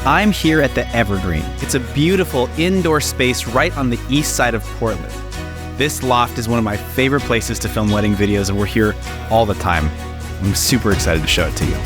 I'm here at the Evergreen. It's a beautiful indoor space right on the east side of Portland. This loft is one of my favorite places to film wedding videos, and we're here all the time. I'm super excited to show it to you.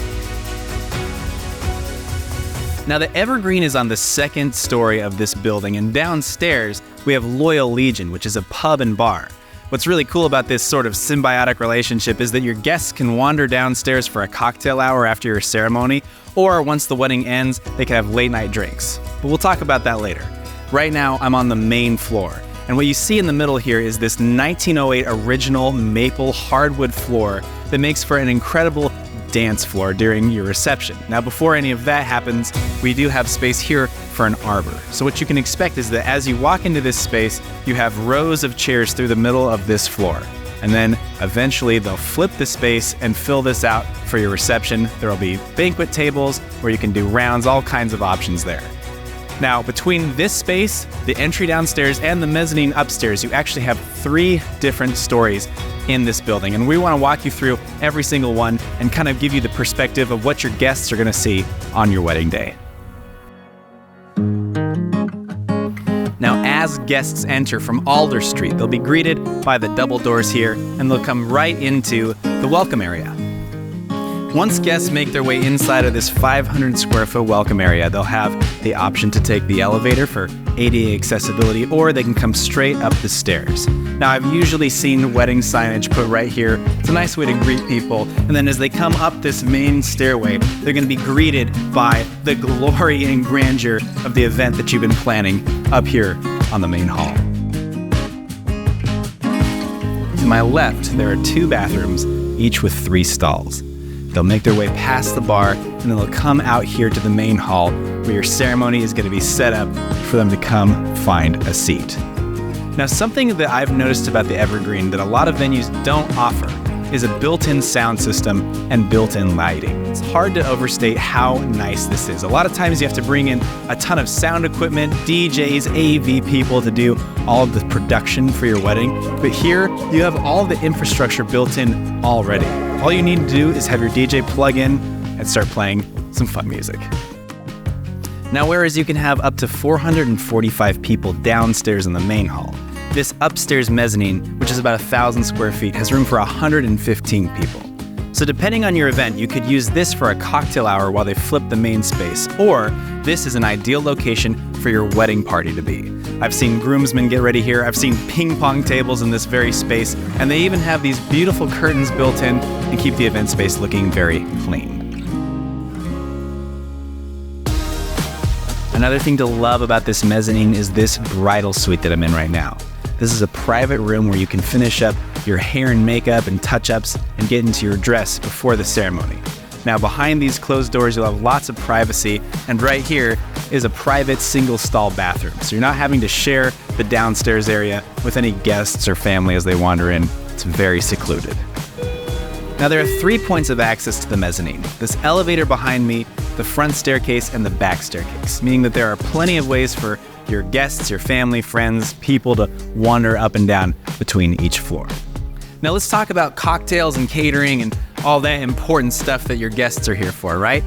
Now, the Evergreen is on the second story of this building, and downstairs we have Loyal Legion, which is a pub and bar. What's really cool about this sort of symbiotic relationship is that your guests can wander downstairs for a cocktail hour after your ceremony, or once the wedding ends, they can have late night drinks. But we'll talk about that later. Right now, I'm on the main floor, and what you see in the middle here is this 1908 original maple hardwood floor that makes for an incredible dance floor during your reception. Now, before any of that happens, we do have space here for an arbor. So what you can expect is that as you walk into this space, you have rows of chairs through the middle of this floor. And then eventually they'll flip the space and fill this out for your reception. There'll be banquet tables where you can do rounds, all kinds of options there. Now, between this space, the entry downstairs, and the mezzanine upstairs, you actually have 3 different stories in this building. And we want to walk you through every single one and kind of give you the perspective of what your guests are going to see on your wedding day. Now, as guests enter from Alder Street, they'll be greeted by the double doors here, and they'll come right into the welcome area. Once guests make their way inside of this 500 square foot welcome area, they'll have the option to take the elevator for ADA accessibility, or they can come straight up the stairs. Now, I've usually seen wedding signage put right here. It's a nice way to greet people. And then as they come up this main stairway, they're going to be greeted by the glory and grandeur of the event that you've been planning up here on the main hall. To my left, there are 2 bathrooms, each with 3 stalls. They'll make their way past the bar, and then they'll come out here to the main hall where your ceremony is going to be set up for them to come find a seat. Now, something that I've noticed about the Evergreen that a lot of venues don't offer is a built-in sound system and built-in lighting. It's hard to overstate how nice this is. A lot of times you have to bring in a ton of sound equipment, DJs, AV people to do all of the production for your wedding. But here, you have all the infrastructure built in already. All you need to do is have your DJ plug in and start playing some fun music. Now, whereas you can have up to 445 people downstairs in the main hall, this upstairs mezzanine, which is about 1,000 square feet, has room for 115 people. So depending on your event, you could use this for a cocktail hour while they flip the main space, or this is an ideal location for your wedding party to be. I've seen groomsmen get ready here. I've seen ping pong tables in this very space, and they even have these beautiful curtains built in to keep the event space looking very clean. Another thing to love about this mezzanine is this bridal suite that I'm in right now. This is a private room where you can finish up your hair and makeup and touch-ups and get into your dress before the ceremony. Now, behind these closed doors, you'll have lots of privacy, and right here is a private single-stall bathroom. So you're not having to share the downstairs area with any guests or family as they wander in. It's very secluded. Now, there are 3 points of access to the mezzanine: this elevator behind me, the front staircase, and the back staircase, meaning that there are plenty of ways for your guests, your family, friends, people to wander up and down between each floor. Now, let's talk about cocktails and catering and all that important stuff that your guests are here for, right?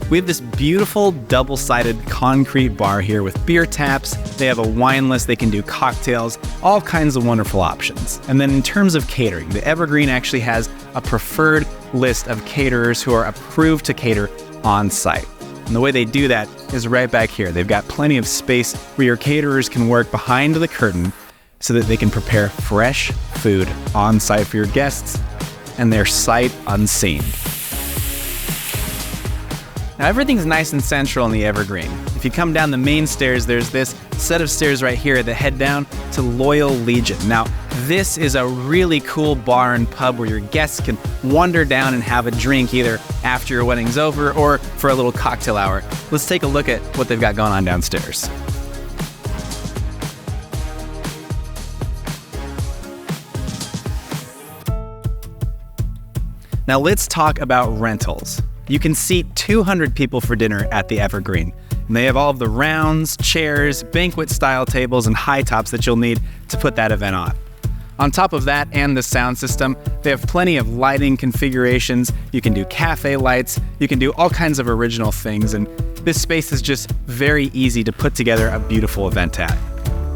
We have this beautiful double-sided concrete bar here with beer taps. They have a wine list. They can do cocktails, all kinds of wonderful options. And then in terms of catering, the Evergreen actually has a preferred list of caterers who are approved to cater on site. And the way they do that is right back here. They've got plenty of space where your caterers can work behind the curtain so that they can prepare fresh food on site for your guests, and they're sight unseen. Now, everything's nice and central in the Evergreen. If you come down the main stairs, there's this set of stairs right here that head down to Loyal Legion. Now, this is a really cool bar and pub where your guests can wander down and have a drink either after your wedding's over or for a little cocktail hour. Let's take a look at what they've got going on downstairs. Now, let's talk about rentals. You can seat 200 people for dinner at the Evergreen, and they have all of the rounds, chairs, banquet-style tables, and high tops that you'll need to put that event on. On top of that and the sound system, they have plenty of lighting configurations. You can do cafe lights, you can do all kinds of original things, and This space is just very easy to put together a beautiful event at.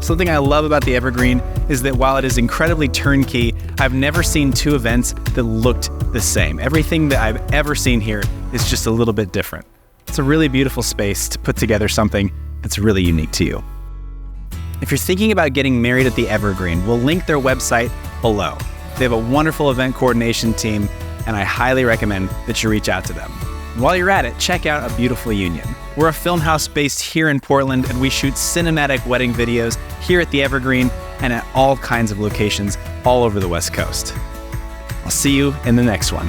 Something I love about the Evergreen is that while it is incredibly turnkey, I've never seen two events that looked the same. Everything that I've ever seen here is just a little bit different. It's a really beautiful space to put together something that's really unique to you. If you're thinking about getting married at the Evergreen, we'll link their website below. They have a wonderful event coordination team, and I highly recommend that you reach out to them. And while you're at it, check out A Beautiful Union. We're a film house based here in Portland, and we shoot cinematic wedding videos here at the Evergreen and at all kinds of locations all over the West Coast. I'll see you in the next one.